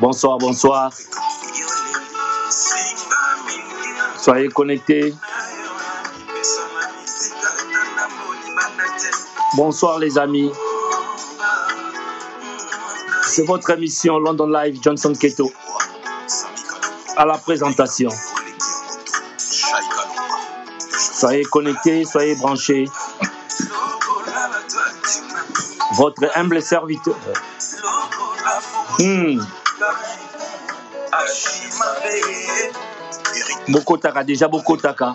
Bonsoir, bonsoir. Soyez connectés. Bonsoir les amis. C'est votre émission London Live, Johnson Keto. À la présentation. Soyez connectés, soyez branchés. Votre humble serviteur. Bokotaka, déjà Bokotaka.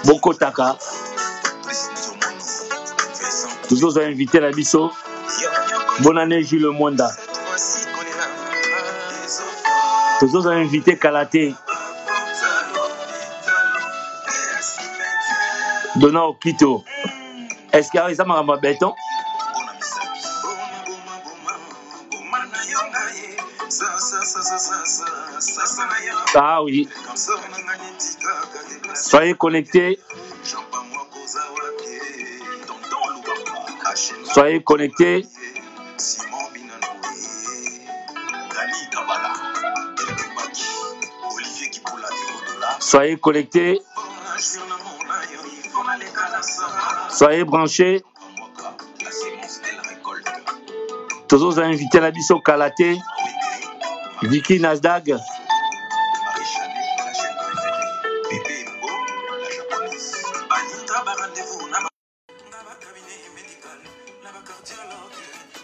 Bokotaka. Toujours invité la bisso. Bonne année Jules Mwanda. Toujours invité Kalaté. Donna Okito. Est-ce qu'il y a ça ma béton? Ah oui. Soyez connectés. Soyez connectés. Soyez connectés. Soyez branchés. Toujours invité la bisso Kalaté. Vicky Nasdaq.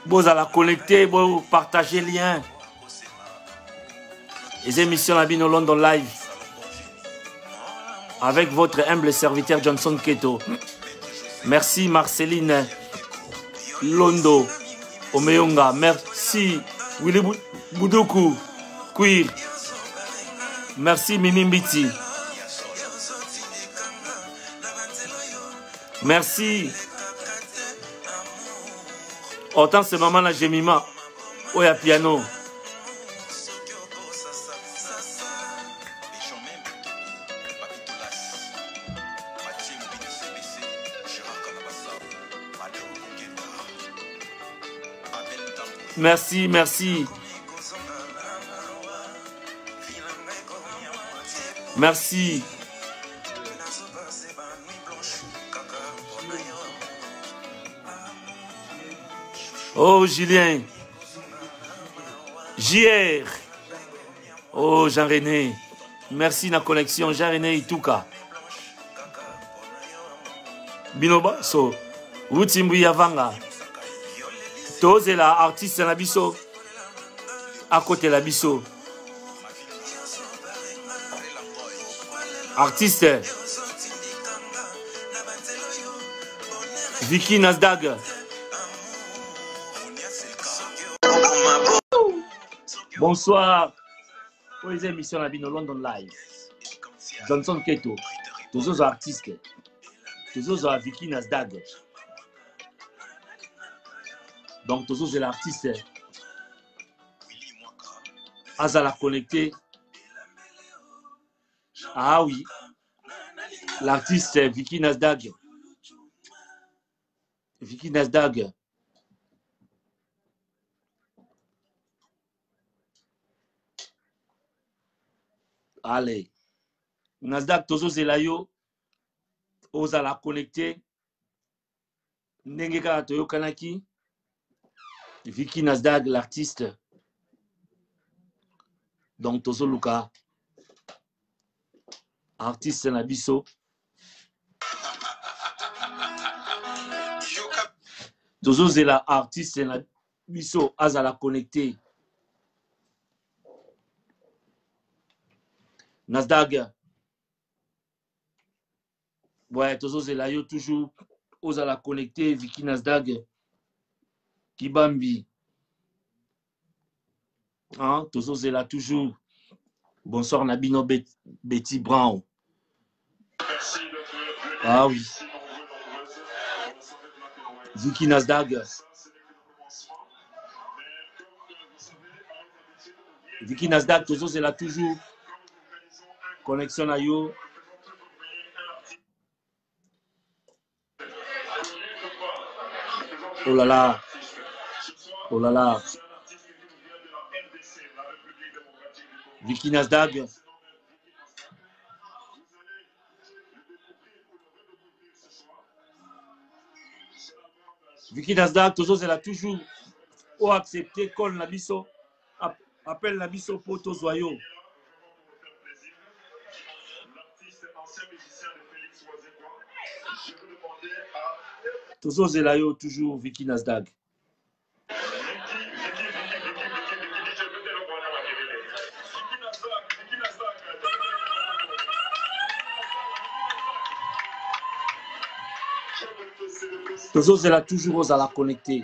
Vous allez connecter, vous partagez le lien. Les émissions à Bino London Live. Avec votre humble serviteur Johnson Keto. Merci Marceline Londo Omeyonga. Merci Willy Boudoukou Queer. Merci Mimi Mbiti. Merci. Autant ce moment-là, j'ai mis ma. Oh, il y a piano. Merci, merci. Merci. Oh, Julien. JR. Oh, Jean-René. Merci la connexion. Jean-René Itouka. Binoba, so. Wutimbu Yavanga. Tose la artiste la biso. À côté la biso. Artiste. Vicky Nasdaq. Bonsoir. Pour les émissions la Bino London Live. Johnson Keto. Tous les artistes. Tous les Vicky Nasdaq. Donc, tous les artistes. Azala connecté. Ah oui. L'artiste Vicky Nasdaq. Vicky Nasdaq. Allez. Nasdaq, tous les layo. Ozala connecté. Nengeka Toyo Kanaki. Vicky Nasdaq, l'artiste. Donc, Tozo Luka. Artiste Nabiso. Tozo Zela, artiste Nabiso. Azala connecté. Nasdaq. Ouais, toujours là, yo toujours aux à la connecter, Vicky Nasdaq, Kibambi. Hein, toujours là, toujours. Bonsoir, Nabino Betty Brown. Ah oui. Vicky Nasdaq. Vicky Nasdaq, toujours là, toujours. Connexion à yo. Oh là là. Oh là là. Vicky Nasdaq. Vicky Nasdaq, toujours elle a toujours accepté call Nabiso. Appelle Nabiso pour Tozoyo. Toujours elle a eu toujours Vicky Nasdaq. Toujours elle a toujours à la connecter.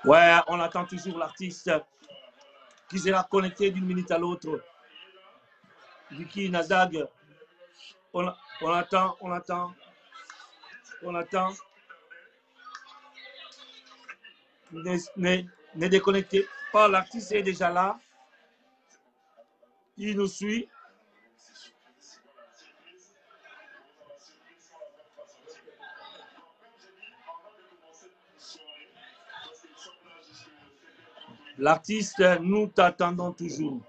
Ouais, on attend toujours l'artiste qui sera connecté d'une minute à l'autre. Vicky Nasdaq, on attend. Ne déconnectez pas, l'artiste est déjà là. Il nous suit. L'artiste, nous t'attendons toujours.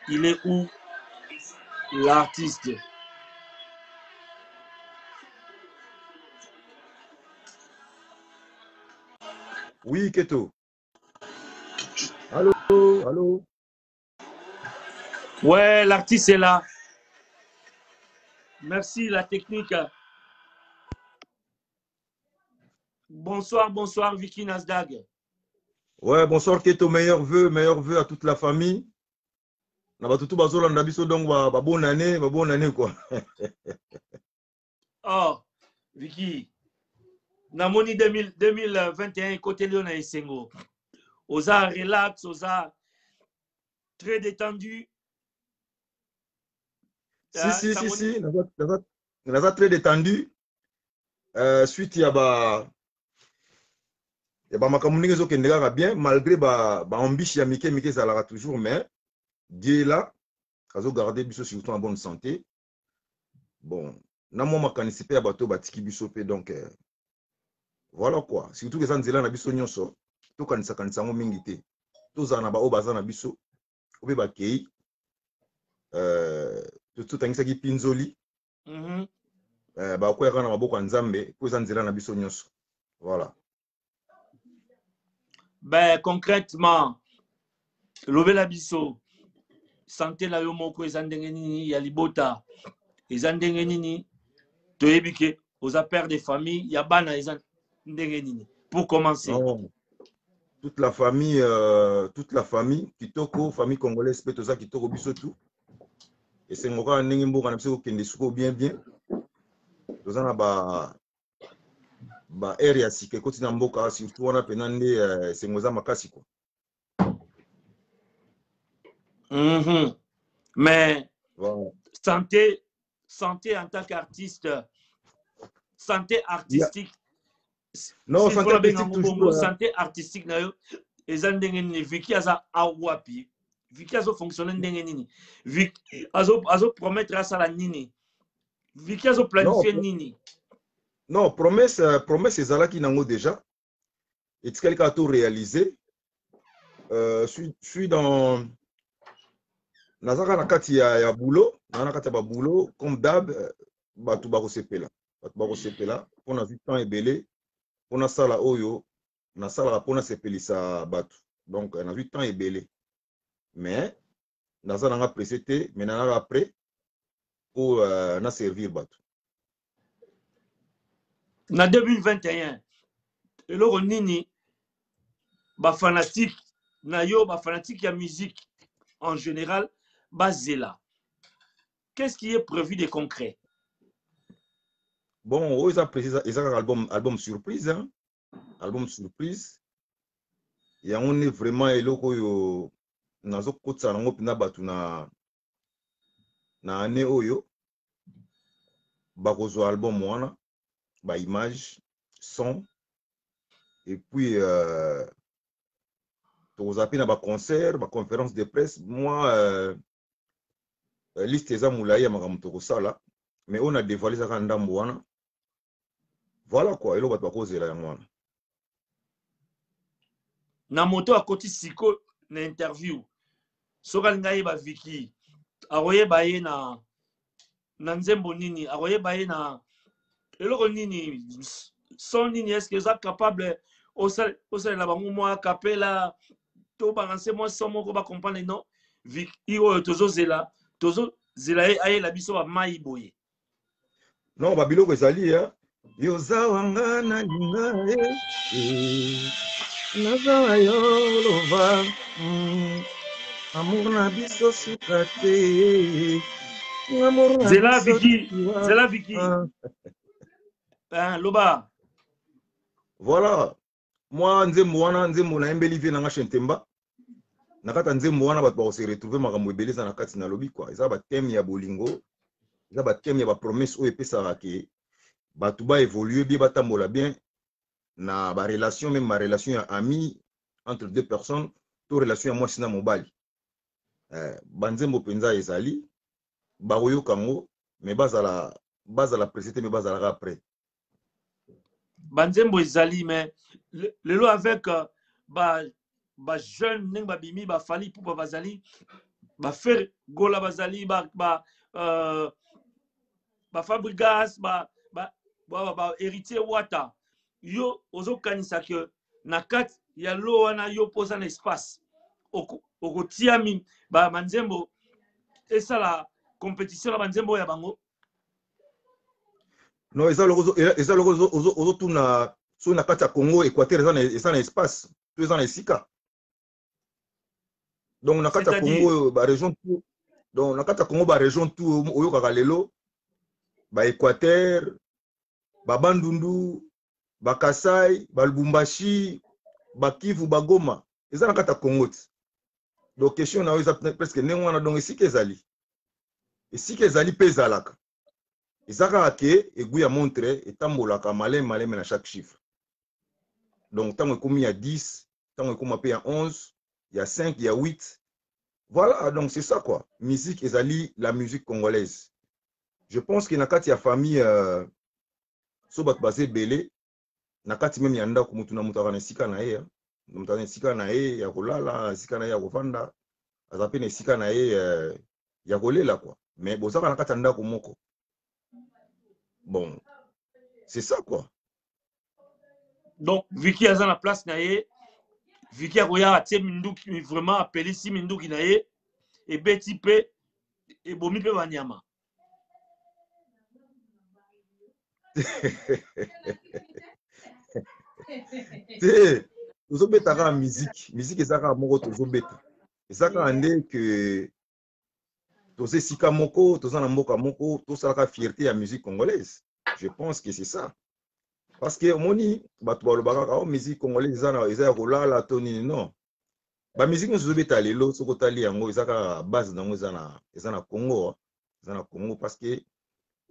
Il est où l'artiste? Oui, Keto. Allô, allô. Ouais, l'artiste est là. Merci, la technique. Bonsoir, bonsoir, Vicky Nasdaq. Ouais, bonsoir, Keto. Meilleurs vœux à toute la famille. Nabatutu bazola ndabiso donc ba bonne année quoi. Oh, Vicky. Namoni 2021 côté Léon et Sengo. Osa relax, osa très détendu. Si. Naza très détendu. Suite il y a makambo ndenge ezokende kaka bien malgré ba ambition ya mike ezalaka toujours, mais Dieu est là azogarde biso surtout en bonne santé. Bon, na mwa makanisi pe ya bato batiki biso pe donc voilà quoi, surtout eza nzela na biso nyonso tokanisaka yango mingi te, tozala na baoyo baza na biso ope bakei totangisaki mpinzoli bakoyaka na maboko ya Nzambe po eza nzela na biso nyonso. Voilà. Ben concrètement lobela biso santé na yo moko eza ndenge nini ya libota eza ndenge nini toyebi ke oza père de famille ya bana eza ndenge nini pour commencer? Non. Toute la famille kitoko, famille congolaise pe toza kitoko biso tout et c'est ngoka ndenge mboka na biso kokende suko bien toza na ba area ya sika ekoti na mboka surtout wana pena nde sengo eza makasi quoi. Mais voilà. santé en tant qu'artiste, santé artistique. Non, santé artistique toujours. Santé artistique na yo eza ndenge nini? Vicky aza awapi? Vicky azo fonctionner ndenge nini? Vicky azo promettre asala nini? Vicky azo planifier nini? Non, promesse ezalaki nango déjà etikali kaka to réaliser. Suis dans nazaka na kati ya boulot, na kati ya boulot comme d'hab bato bakosepela mpona vi temps ebele mpona sala oyo nasalaka mpona sepelisa bato, donc na vi temps ebele mais naza nanga pressé te, mais nanga après pour na servir bato. Na 2021 eloko nini ba fanatique na yo ba fanatique ya musique en général bazela. Qu'est-ce qui est prévu de concret? Bon, ils ont précisé album surprise, hein? Album surprise. Et on est vraiment eloko yo nazo kotsa nango pina batu na ane oyo bakozo album wana ba image son et puis tozapi na ba concert ba conférence de presse. Moi liste eza mulayi ya makambo tokosala mais on a dévoilé ça quand ndambo wana. Voilà quoi, eloko bato bakozela yango wana. Na moto akoti siko na interview soka ngai ba Viki aroye baye na nzembo nini aroye baye na eloko nini son nini est-ce que vous êtes capable au sein la bango moi capella to balancer moi son moko ba comprendre non Viki o tozo zela aye la biso ba mai boye non ba biloko ezali ya yozawanga na linga nazawa yo lova amour na biso sukate amour na zela Viki loba. Voilà, moi nzembo wana nzembo na embeli vie na nga Shentemba nakata nzembo wana bato ba se retrouver makambo ebeleza na kati na lobi quoi. Eza ba thème ya bolingo, eza ba thème ya ba promesse o epesa ke bato ba évoluer bien batambola bien na ba relation, même ma relation ya ami entre deux personnes, to relation ya mwasi na mobali. Banzembo penza ezali ba oyo kango mais bazala précité mais bazala après. Banzembo ezali mais lelo avec ba jeune ning ba bimi ba fali pour bazali ba faire gola bazali ba Fabregas ba héritier wata yo ozo kanisa que na kat ya lo wana yo posa na espace okotia mi ba banzembo esa la compétition la banzembo ya bango. Non, eza logo ozo tuna so na kati ya Congo Équateur eza na espace to eza na esika. Donc na kati ya Congo ba région tout, donc na kati ya Congo ba région tout oyo kaka lelo ba Équateur ba Bandundu ba Kasai ba Lubumbashi ba Kivu ba Goma eza na kati ya Congo. Donc question na eza presque ndenge wana donc esika ezali pe ezalaka. Ezaka ke egu ya montre etambolaka maleme na chaque chiffre. Donc tango ekomi ya 10, tango ekoma pe ya 11, ya 5, ya 8. Voilà, donc c'est ça quoi. Musique ezali la musique congolaise. Je pense que na kati ya famille so bato basé belé na kati même ya ndako mutu na mutu akana esika na ye, mutu akana esika na ye ya kolala, esika na ye ya kofanda, azape na esika na ye ya kolela quoi. Mais bozaka na kati ya ndako moko. Bon, c'est ça quoi. Donc, Viki a la place naie, Viki a regardé Minduki vraiment appelé si Minduki naie, et Betty P, et Bomi P Wanyama. Tozobeta ka musique ezaka moko tozobeta. Ezaka ande que toze sika moko, toza na mboka moko, tosalaka fierté ya musique congolaise. Je pense que c'est ça. Parce que moni bato balobaka ka musique congolaise eza ya kolala to nini non. Ba musique tozobeta lelo soko tali yango ezaka base nango eza na Congo, eza na Congo parce que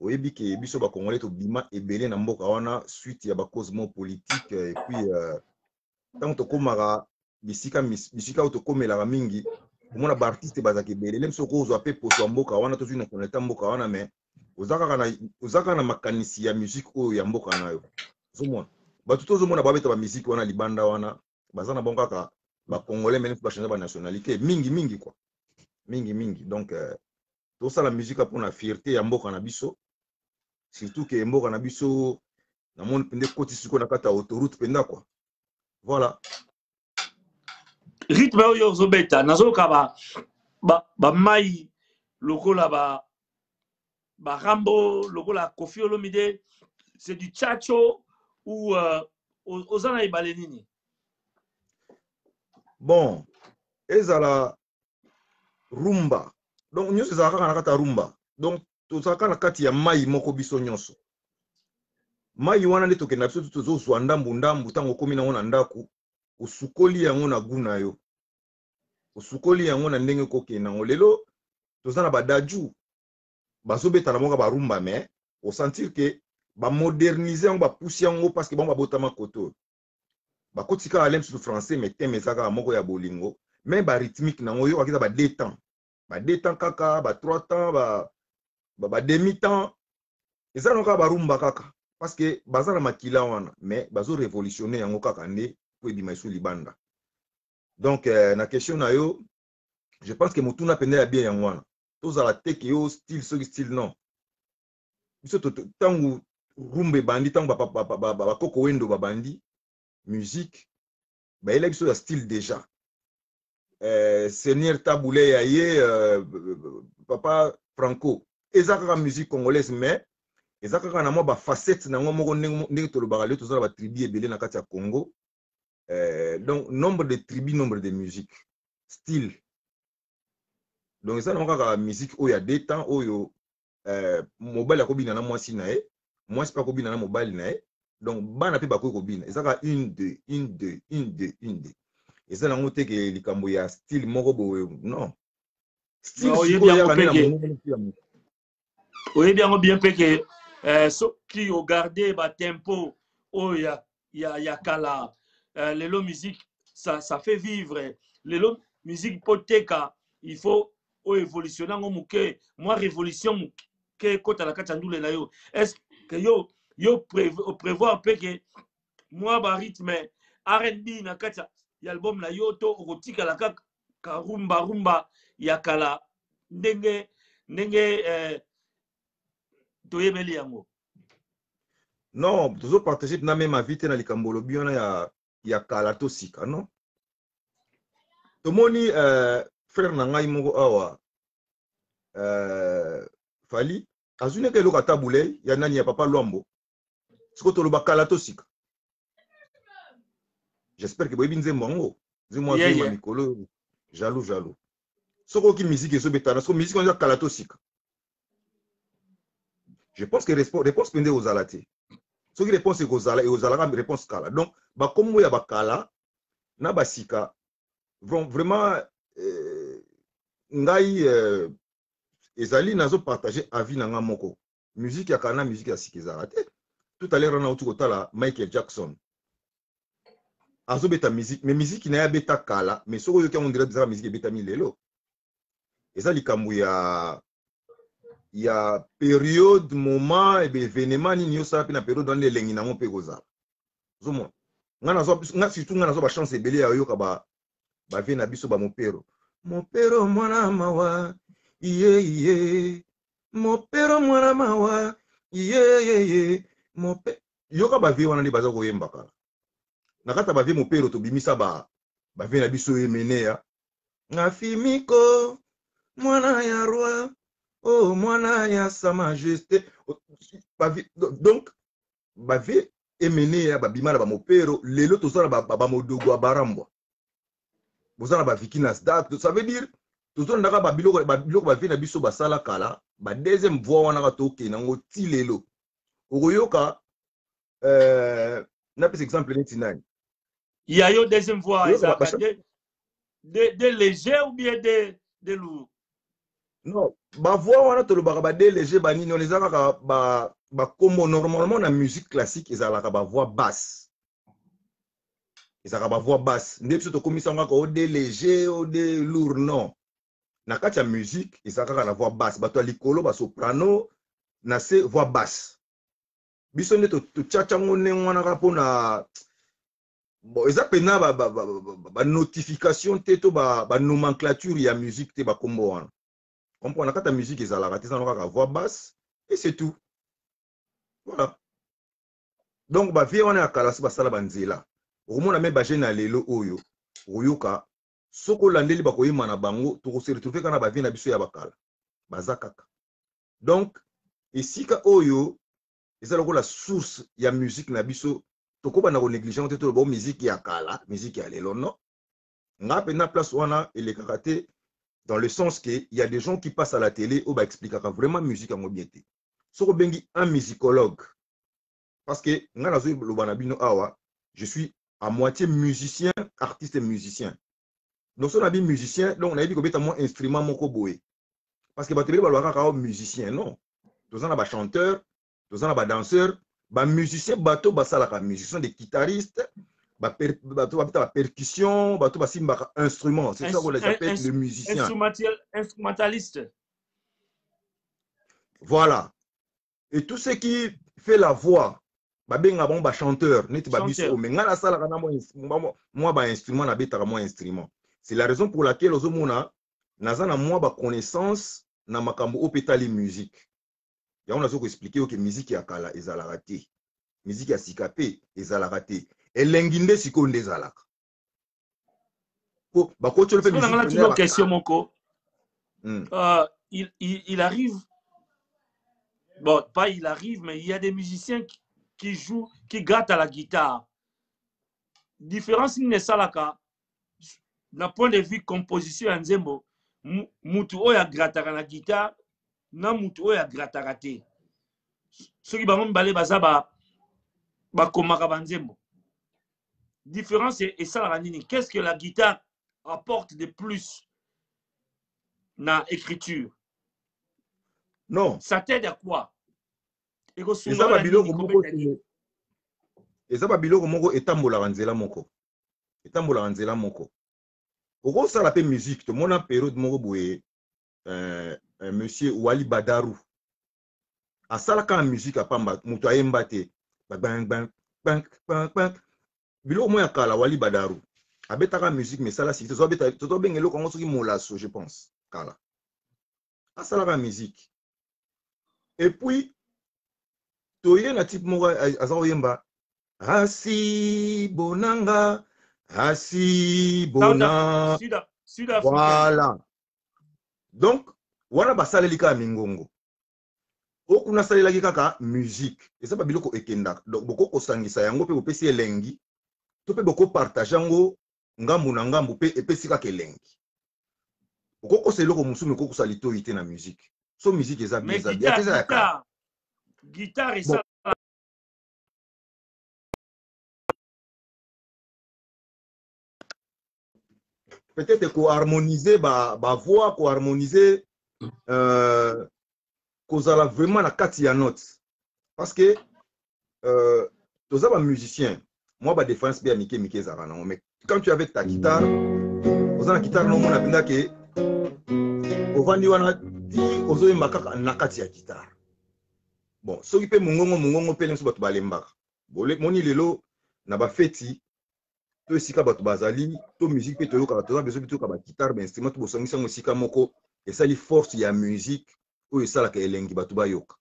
oyebi ke biso ba congolais to bima ebele na mboka wana suite ya ba cosmopolitique et puis tant to komaka bisika to komelaka mingi omona ba artiste bazaki ebele lem soko ozwa pe poso mboka wana to zuna koneta mboka wana mais ozaka na makanisi ya musique oyo ya mboka nayo zomona bato tozomona babeta ba musique wana libanda wana baza na bon kaka ba congolais même ba changer ba nationalité mingi quoi mingi donc tout ça la musique pour la fierté ya mboka na biso surtout que mboka na biso na monde pende koti siko na kata autoroute penda quoi voilà rythme oyo zobeta nazoka ba mai lokola Rambo, lokola Kofi Olomide, c'est du tchatcho ou Ozana Ibalenini? Bon, ezala rumba. Donc, nous sommes à la rumba. Donc, tout ça, quand kati ya mai moko biso nyonso. Mai wana nde tokenda biso tozo zwa ndambu tango komi nango na ndaku, usukoli yango na guna yo. Usukoli yango na ndenge kokenda ngo. Lelo tozana badaju bazobeta na moka barumba mais au sentir que ba moderniser yango ba pousser yango parce que bon ba botama koto. Ba kotika alem sur français mais teme zaka moko ya bolingo. Mais ba rythmique nango yo akiza ba 2 temps. Ba 2 temps kaka, ba 3 temps, ba demi temps. Eza noka ba rumba kaka parce que bazana makila wana mais bazo révolutionner yango kaka nde po ebima isu libanda. Donc na question na yo, je pense que mutuna pende ya bien yango wana. Tous à la tech yo style ce style non. Biso tangu rumbe bandi tangu ba koko wendo ba bandi musique ba ele biso ya style déjà. Seigneur Taboulé Yaye, Papa Franco, ezaka musique congolaise mais ezaka na mo ba facette na ngo moko ndenge to lo bakalé to za ba tribu ebele na kati ya Congo. Donc nombre de tribus, nombre de musique, style. Donc ça na kaka musique oyo ya 2 temps oyo mobile akobina na mwasi na ye, mwasi pa kobina na mobile na ye. Donc bana pe bakoki kobina. Ezaka 1 2 1 2 1 2 1 2. Et ça, on que likambo ya style moko boye non. Style Oye bien bien peke so qui au garder ba tempo oh ya kala lelo musique ça fait vivre lelo musique poteka il faut évolutionner ngomuke moi révolution ke kota la kata ndule na yo est-ce que yo prévoir peke moi ba rythme R&B na kata l'album na yoto rotika la ka rumba ya kala ndenge toyebeli yango. Non, toujours partager na même vie na likambo lobi wana ya kala to sika non. Tomoni frère na ngai moko awa Fali azune ke loka tabule ya nani ya papa Lwambo. Siko to loba kala to sika. J'espère que boyebi nzembo ngo. Dis-moi ma mikolo jaloux. Soko ki musique ezo betana, soko musique on ya kala to sika. Je pense que réponse pende aux alati. Ce qui réponse aux ala et aux ala réponse kala. Donc ba kombo ya bakala na basika vraiment ngai ezali nazo partager avis na nga moko. Musique ya kana musique ya sikizala te. Tout à l'heure on a autour kotala Michael Jackson. Azo beta musique mais musique na ya beta kala mais soko yo ki on dirait bizarre musique beta mi lelo. Eza likambo ya période moment et événement ni yo sa pe na période dans les lengi na mo pe kozala. Zomo. Nga surtout nga nazo ba chance ebele ya yo ka ba vie na biso ba mopero. Mopero mwana mawa iye mopero mwana mawa iye mope yo ka ba vie wana ni baza ko yemba kala. Na kata ba vie mopero to bimisa ba vie na biso emene ya. Ngafimiko mwana ya roi oh mwana ya sa majesté. Donc ba vie emene ya ba bimala ba mopero lelo to sala ba modogo abarambwa. Bozana ba vikinas dat ça veut dire toujours ndaka ba biloko ba vie na biso ba sala kala ba deuxième voix wana ka toke nango ti lelo. Okoyoka na par exemple ntinani. Il y a eu deuxième voix de léger ou bien de lourd. Non, ba voix wana to le ba de léger ba nini on les a ba comme normalement na musique classique ils a ba voix basse. Ils a ba voix basse. Ndé biso to komisa ngaka o de léger o de lourd non. Na kati ya musique ils a la voix basse. Ba to likolo ba soprano na se voix basse. Biso ndé to tchacha ngone wana ka pona bon eza pena ba notification te to ba nomenclature ya musique te ba kombo wana. Comprendre quand ta musique est à la raté, ça n'a voix basse et c'est tout. Voilà. Donc ba vie on est à kalasi ba sala banzela. Au moins même ba jeune lelo oyo. Oyoka soko landeli ba koyima na bango to se retrouver kana ba vie na biso ya bakala. Bazakaka. Donc Et si ka oyo, c'est la source ya musique na biso, tokoba na ko négliger te to musique ya kala, musique ya lelo non. Nga pena place wana et les karaté dans le sens que il y a des gens qui passent à la télé ou ba expliquer vraiment musique en mobiété. Soko bengi un musicologue parce que nga nazo lo banabino awa, je suis à moitié musicien, artiste et musicien. Donc on a dit musicien, donc on a dit que beta mon instrument moko boé. Parce que ba télé ba lo kaka musicien non. Tous en a ba chanteur, tous en a ba danseur, ba musicien bato ba salaka musicien des guitaristes, bato ba percussion, bato ba simba instrument, c'est ça qu'on les appelle le musicien. Instrumentaliste. Voilà. Et tout ce qui fait la voix, ba benga bon ba chanteur, net ba biso mais ngala salaka na moi ba instrument na betaka moi instrument. C'est la raison pour laquelle ozomona nazana moi ba connaissance na makambo opetali musique. Ya on a zo ko expliquer que musique ya kala ezalaka te. Musique ya sikape ezalaka te. Elenginde sikonde ezalaka. Po ba ko tsholo pe musique. On a une question moko. Il arrive, bon, pas il arrive, mais il y a des musiciens qui jouent, qui grattent à la guitare. Différence n'est salaka. D'un point de vue composition en zembo, mutu oya grattara la guitare, na mutu oya grattara te. Ceux qui vont balé bazaba, ba komaka banzembo. Différence et ça la nini. Qu'est-ce que la guitare apporte de plus dans l'écriture? Non. Ça t'aide à quoi? Et ça va biloko moko. Et ça va biloko moko etambola nzela moko. Etambola nzela moko. Oko ça la pe musique, to mona période moko boye monsieur Wali Badarou. A sala ka musique apamba muto ayemba te. Bang bang bang bang bang. Biloko mo ya kala Wali Badarou. Abetaka musique mais sala si to beta to bengelo kongo soki molaso je pense kala. A sala ka musique. Et puis toye na type moko azawo yemba Asi bonanga Asi bona. Voilà. Donc, wana basale lika mingongo. Okuna sale laki kaka musique. Et ça ba biloko ekenda. Donc boko ko sangisa yango pe opesi elengi. To pe boko partage yango ngambu na ngambu pe epesi kaka elengi. Boko ko seloko musumu ko kusali to ite na musique. So musique eza bien ça. Guitare et ça. Peut-être qu'on harmoniser ba voix, qu'on harmoniser qu'on a vraiment la carte ya note. Parce que tous les musiciens, moi ba défense bien Mike Zarana, mais quand tu avais ta guitare, aux la guitare non on a bien que au vandi wana di ozo mbaka na kati ya guitare. Bon, so qui peut mungongo pe nso batu balembaka. Bolé moni lelo na ba feti to sika bato bazali to musique pe to yoka to besoin to ka ba guitare ba instrument to bosangisa mo sika moko et ça li force ya musique o esala ka elengi bato ba yoka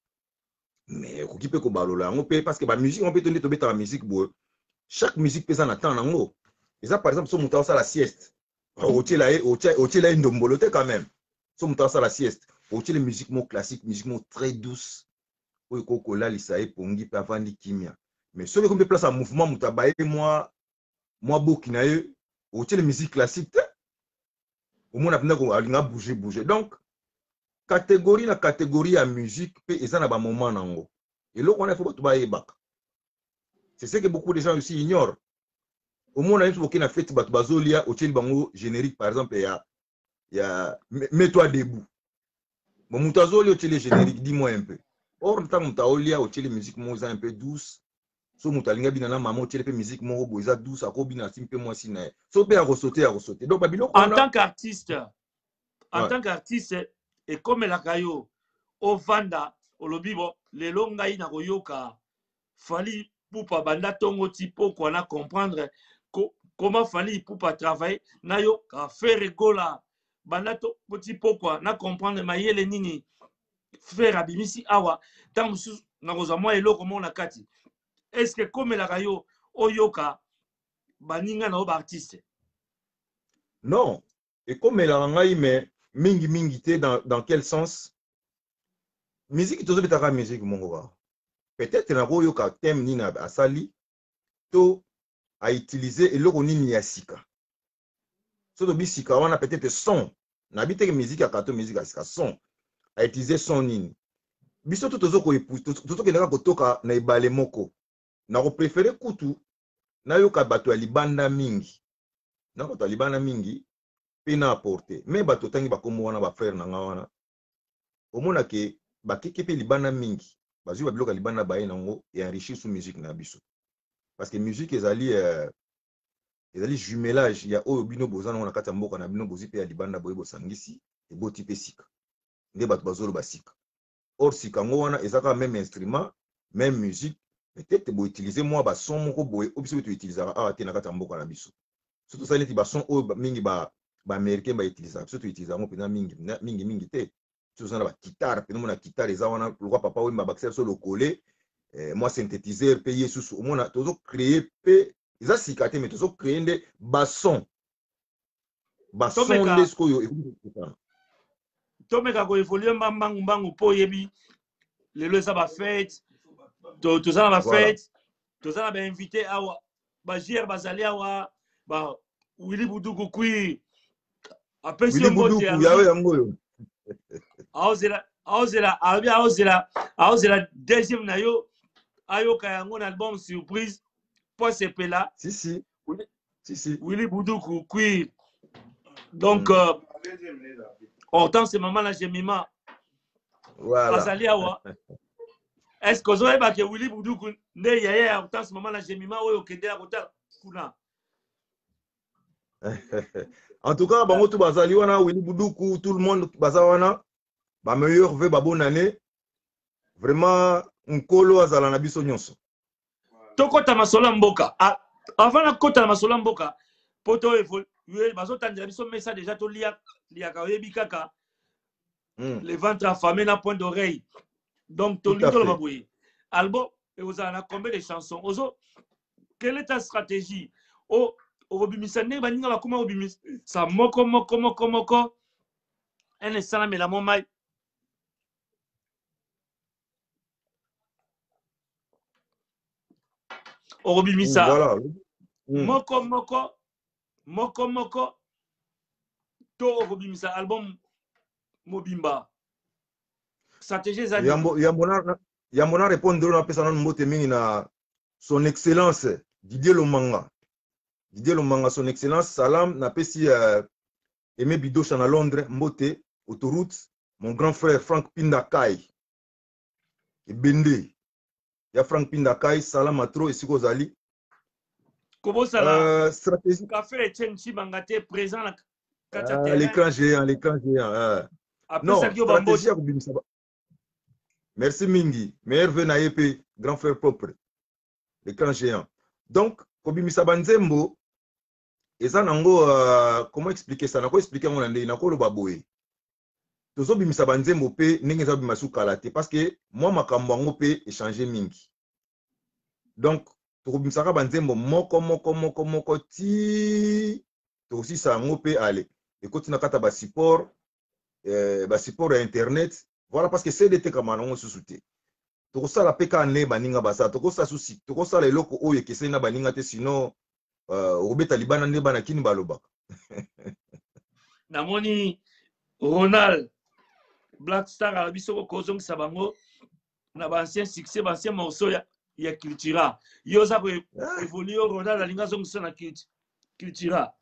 mais ko ki pe ko balola ngo pe parce que ba musique on peut donner to beta musique bo chaque musique pesa na temps nango et ça par exemple so muta la sieste o tela ndombolo te quand même so muta la sieste o tela musique mo classique musique mo très douce o ko ko la lisa e pongi pe avandi kimia mais so le ko pe place en mouvement mutabaye moi beaucoup na eu au les musique classique au monde a bouger donc catégorie à musique et ça na ba moment nango et là on a faut ba yebaka c'est ce que beaucoup de gens aussi ignorent au monde a une na fête batu bazolia au bango générique par exemple ya mets-toi debout bon mutazoli au générique dis-moi un peu or tant mutaolia au musique mo un peu douce. So mutalinga bina na maman tele pe musique moko boza douce ako bina simpe moi sina so pe a resauter donc babilo en tant qu'artiste et comme la kayo au vanda au lobibo le longa ina koyoka fali poupa banda tongo tipo qu'on a comprendre comment fali poupa travailler na yo ka faire rigola banda to tipo quoi na comprendre mayele nini faire abimisi awa tant na kozamo eloko mona kati. Est-ce que comme la rayo oyoka baninga na artiste? Non. Et comme la rangaï mais mingi te dans quel sens? musique tozobetaka musique mongo peut-être na koyoka thème nini asali to a utiliser eloko nini ya sika so to bisika wana peut-être son na biteke musique ya kato musique ya sika son a utiliser son nini biso to tozokendaka kotoka na ebale moko na kopréféré kutu nayoka bato ya libanda mingi na bato ya libanda mingi mpe na apporte me bato tangi bakombo wana bafrère na nga wana omona ke bakeke mpe libanda mingi bazwi babiloko ya libanda baye nango enrichir sous musique na biso parce que musique ezali jumelage ya oyo bino boza nango na kati ya mboka na bino bozwi mpe ya libanda boye bosangisi eboti mpe sika nde bato bazoloba sika or sika yango wana eza kaka même instrument même musique peut-être boutilize mwa bason moko boye oyo biso mpe toutilisaka awa te na kati ya mboka na biso so tosali neti bason oyo mingi baaméricain bautilisaka biso toutiliza yango mpenza mingi te so toza na bakitare mpenza omona kitare eza wana lokwa papa oyemba bakisa biso lokole mwa synthétiseur mpe ye susu omona tozocreye mpe eza sika te me tozocreye nde bason nde sikoyo ekokana tomeka koevolue mbangu mpo oyebi lelo eza bafete toza na bafete toza na bainvité awa bajiere bazali awa Willy Buduku kui apesi yo mbote yawe yango oyo aozela deuxième na yo ayoka yango na album surprise po sepela si Willy Buduku kui donc Hortense maman na Jemima bazali awa est-ce que ozoyeba ke Willy Buduku nde yaya ya Hortense maman na Jemima oyo okende ya kotala kuna en tout cas bango tout bazali wana Willy Buduku tout le monde baza wana ba meilleur vœu ba bonne année vraiment nkolo azala na biso nyonso tokota masolo mboka avant na kota na masolo mboka poto evoluer bazotandela biso mesa déjà to liaka oyebi kaka le ventre affamé na point d'oreille donc to lito la boye album et vous en a combien de chansons ozo quelle est ta stratégie obimisa ndenge baninga bakoma obimisa moko ene sala mela mo mai obimisa voilà moko to obimisa album mobimba stratégie za yambona répondre na pesa na mbote mingi na son excellence Didier Lomanga son excellence salam na pesi Aimé Bidosha na Londres mbote autoroute mon grand frère Frank Pindakai ebende ya Frank Pindakai salam atro esiko zali kobosala stratégie café Etienne Chibangate présent na l'écran géant non stratégie ya kobimisa merci mingi meilleur vœu na yepe grand frère propre l'écran géant donc kobimisa banzembo eza nango comment expliquer ça nako expliquer ngo na ndenge nakoloba boye tozobimisa banzembo pe ndenge eza bimisa su kala te parce que moi makambo yango pe échanger mingi donc tokobimisaka banzembo moko ti tokosisa yango pe ale ekoti na kata basupport ya internet voilà parce que CD tekama nango susu te tokosala pe ka ne baninga basala tokosala eloko oyo ekeseni na baninga te sino obeta libana nde bana kini balobaka namoni Ronald Black Star ala biso kozongisa bango na bancien succès bancien morceau ya cultura yo za ko évoluer Ronald alinga zongisa na cultura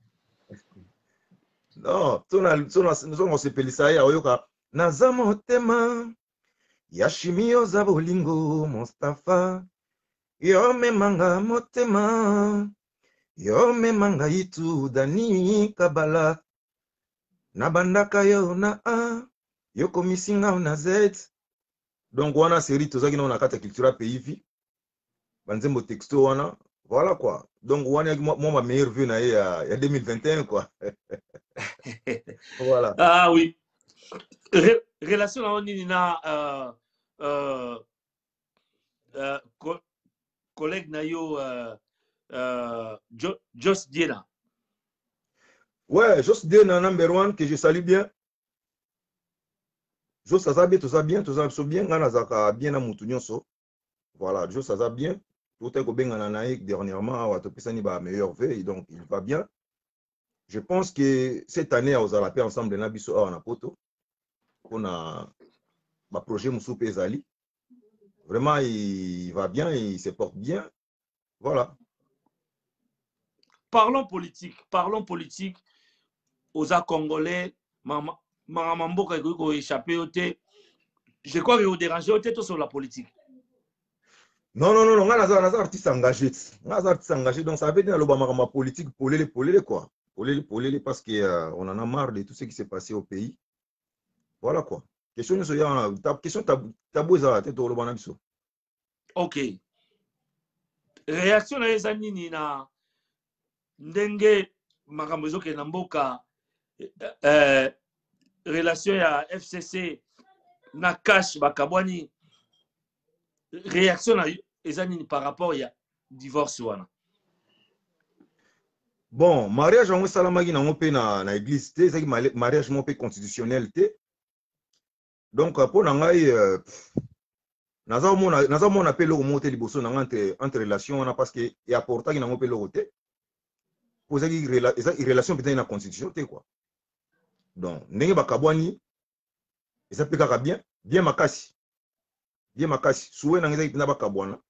non tona sepelisa ya oyoka naza motema ya shimio za bolingo Mustafa yo memanga motema yo memanga itu Dani Kabala na bandaka yo na yo komisinga na Z donc wana série tozaki na kata cultura pays banzembo texto wana voilà quoi donc wana moi ma meilleure vue na ya 2021 quoi voilà ah oui relation na nini na collègue na yo Joss Diena. Ouais, Joss Diena number one que je salue bien. Jo ça bien, tout ça bien, nga nazaka bien na mutu nyonso. Voilà, Jo ça bien. Tout est benga na naik dernièrement à topesani ba meilleur veille, donc il va bien. Je pense que cette année aux alapé ensemble na biso a na poto. On a ba projet musu pezali. Vraiment il va bien, il se porte bien. Voilà. Parlons politique, parlons politique. Aux Congolais, Mamamboka a échappé au thé. Je crois qu'il a dérangé au thé sur la politique. Non, nga artiste engagé. Nga artiste engagé, donc ça veut dire que politique, polele, quoi. Polele, parce qu'on en a marre de tout ce qui s'est passé au pays. Voilà quoi. Question tabou ça tête au lobana biso. OK. Réaction na ezanini na ndenge makambo ezoke na mboka relation ya FCC na cash bakabwani réaction na ezanini par rapport ya divorce wana. Bon, mariage en salamagi na pe na église té, c'est mariage mon pe constitutionnel té. Donc pour ngai naza mona pe lo monter liboso na entre relation wana parce que et apporta ki na pe lo té. Pour ça qui relation peut-être na constitution té quoi. Donc ndenge bakabwani ça peut kaka bien makasi. Bien makasi. Souwe na ngeza ipina bakabwana.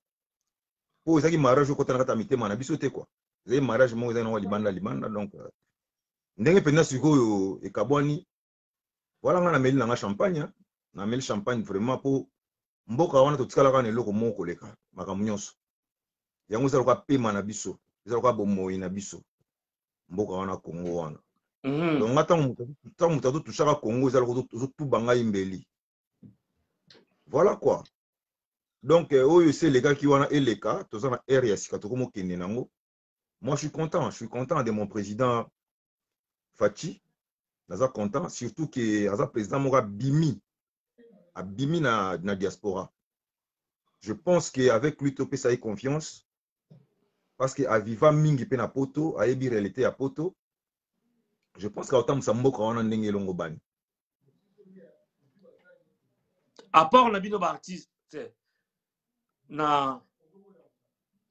Pour ça qui mariage ko tana kata mitema na biso té quoi. Les mariage mo eza na libanda donc ndenge pena sikoyo ekabwani voilà nga na meli na champagne na meli champagne vraiment pour mboka wana to tikala kana eloko moko leka makambo nyonso yango za loka pema na biso za loka bomoi na biso mboka wana Congo wana donc ngata mutu tushaka Congo za loka to banga imbeli voilà quoi donc oyo c'est les gars qui wana eleka to za na area sika to komo kende nango. Moi, je suis content de mon président Fachi. Je suis content, surtout que le président Mora Bimi na diaspora. Je pense qu'avec lui, tu peux ça confiance. Parce qu'à Viva Mingi pe na poto, à Ebi réalité à poto, je pense qu'à autant Samboka on a ndenge longo bani. À part on a bino ba artiste na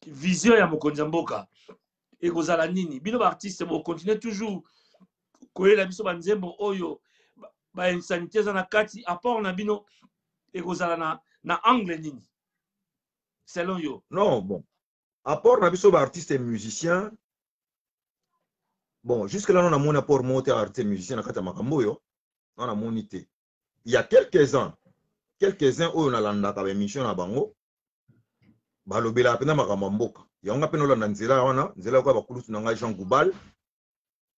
vision ya mokonzi mboka. Et kozala nini bino ba artiste bo continuer toujours koyela biso banzembo oyo ba insanité za na kati à part na bino et kozala na angle nini selon yo. Non bon à part na biso ba artiste et musicien bon jusque là on a mon apport monté artiste et musicien na kati makambo yo on a monité il y a quelques-uns oyo na landa ka émission na bango balobela pena makambo mboka yango pena olanda nzela wana nzela kwa bakulutu na ngai Jean Goubal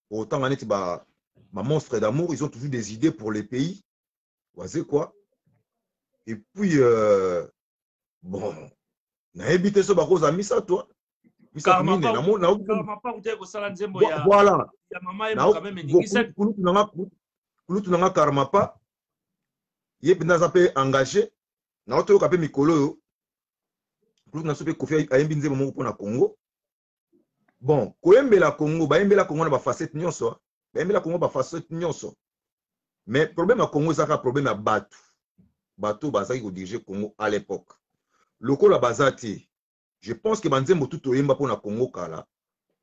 autant en est ba monstre d'amour ils ont toujours des idées pour les pays voici quoi et puis bon na éviter ce bako za misa toi misa mine na pas ou sala nzembo ya voilà ya mama emo quand même ningisa kulutu na karma pas yep na pe engagé na oto ka pe mikolo yo kulutu na so pe kofi ayembi nzembo moko pona Congo. Bon, koyembela Congo, bayembela Congo na ba facette nyonso, bayembela Congo ba facette nyonso. Mais problème à Congo zaka problème à Batu. Batu bazaki ko diriger Congo à l'époque. Loko la bazati. Je pense que banzembo tout oyemba pona Congo kala.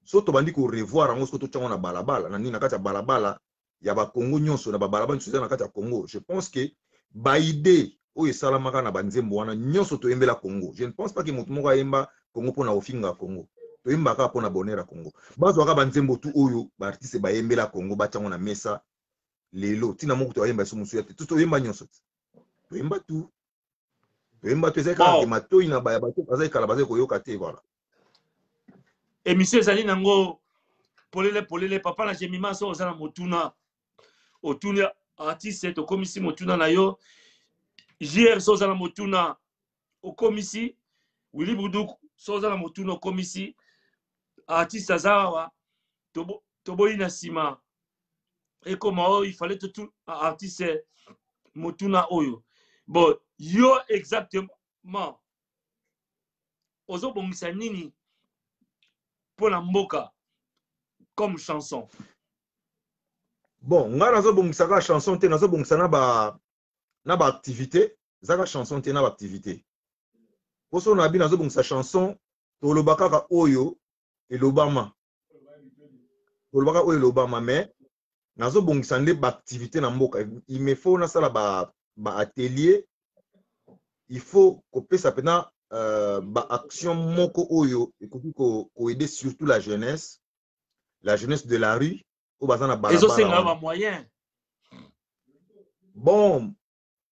Soto bandi ko revoir ango soto tchango na balabala, na nina kati ya balabala ya ba Congo nyonso na ba balabala nyonso na kati ya Congo. Je pense que ba idée o esalamaka na banzembo wana nyonso to yembela Congo. Je ne pense pas que mutu moko ayemba Congo pona ofinga Congo. Toyembaka pona bonera Congo bazwaka banzembo tu oyo ba artiste bayembela Congo bachango na mesa lelo tina moko toyemba so musu yate toyemba nyonso toyemba tu ezaka ke matoi na baya bato bazai kala bazai koyoka te voilà émission ezali nango polele papa na jemima so ozana motuna otuna artiste to komisi motuna na yo JR so ozana motuna okomisi Willy Boudou so ozana motuna okomisi artiste azawa toboyi na sima et comment il fallait tout artiste motuna oyo bon yo exactement ozo bongisa nini pour la mboka comme chanson. Bon nga nazo bongisa ka chanson te nazo bongisa na na ba activité zaka chanson te na ba activité poso na bi nazo bon sa chanson to lobaka ka oyo et l'Obama mais nazo bon sande ba activité na mboka il me faut na sala ba atelier il faut couper ça pena ba action moko oyo ekoki ko aider surtout la jeunesse de la rue au bazana balabala ba moyen bon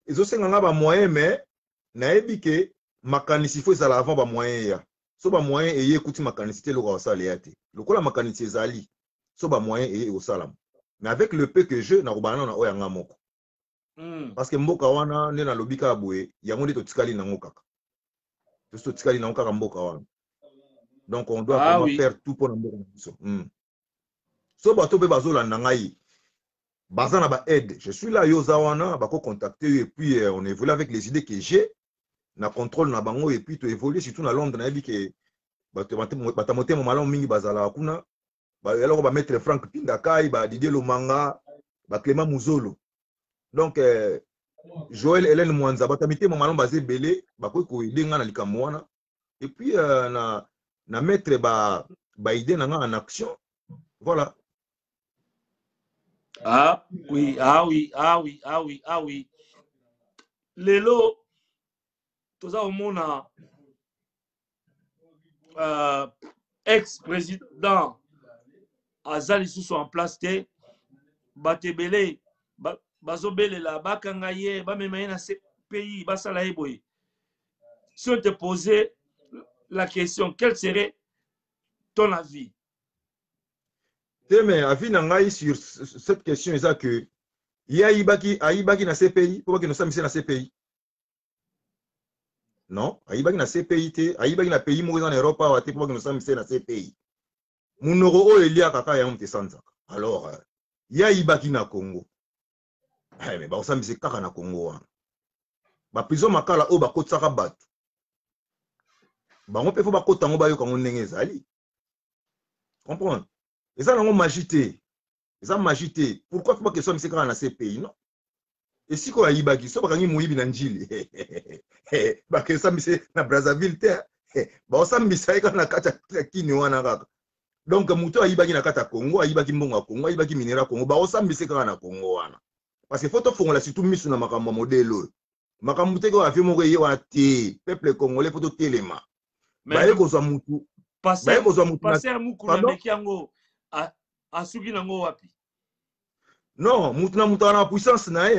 ezosenga ba moyen mais nayebi ke makanisi fo ezala avant ba moyen ya so ba moyen eye ekuti makanisi te lokola osala ya te lokola makanisi ezali so ba moyen eye osala mais avec le peu que je nakobana na oyo yanga moko parce que mboka wana nde nalobi kaka boye yango nde totikali nango kaka totikali nango kaka mboka wana donc on doit vraiment faire tout pour na mboka na biso so bato mpe bazolanda ngai baza na ba aide je suis là yo za wana bako contacter et puis on évolue avec les idées que j'ai na contrôle na bango et puis to évoluer surtout na Londres na yebi ke bato motema malamu mingi bazala kuna ba eloko ba maître Frank Pindakai ba Didier Lomanga ba Clément Muzolo donc Joël Hélène Mwanza batamite malamu bazé belé bako ko aider nga na likambo wana et puis na mettre ba idée na nga en action voilà. Ah oui. Lelo, tout ça au monde, ex-président Azali sous en place, Batebele, Bazobele la Bakangaye, Bamemaye ce pays, Basalaye Boy. Si on te posait la question, quel serait ton avis? Mais avis nangai sur cette question est que aibaki na CPI pour que nous sommes na CPI non aibaki na CPI te aibaki na pays mo en Europe pour que nous sommes na CPI munoko o elia kaka ya mte sanzaka alors aibaki na Congo mais ba osambise kaka na Congo wana ba prison makala o bakotsaka bato bango pe fo bakota ngo bayoka ngo ndenge ezali comprendre. Et ça, on magité. Ça magité. Pourquoi faut pas que ça me se dans ces pays, non? Et si quoi ibaki, ça va gagner mouibi nanjili. Bah que ça me se na Brazzaville terre. Bah ça me se na kata kini wana kaka. Donc muto ibaki na kata Congo, ibaki mbongo Congo, ibaki minera Congo. Bah ça me se na Congo wana. Parce que photo fongo la surtout misu na makambo modelo. Makambo te ko afi moko ye wa te. Peuple congolais photo telema. Bah eko zo mutu. Passer à Mukuna Mekiango à Sugi Nango Wapi. Non, Moutna na puissance na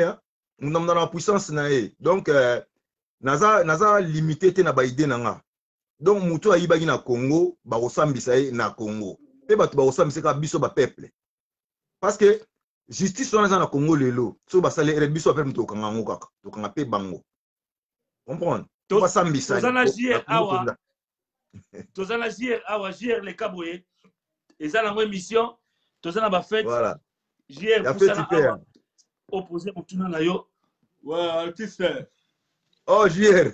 na puissance na donc naza limité te na ba idée nanga. Donc mutu ayibaki na Congo, ba osambisa na Congo. Pe batu ba osambisa ka biso ba peuple. Parce que justice wana na Congo lelo, so ba sale biso pa mutu kanga ngo kaka, to kanga pe bango. Comprendre? To ba sambisa. Tozana JR awa JR les Kaboué et ça la mission tozana ba fête voilà JR pour ça awa opposé mutuna na yo ouais artiste oh JR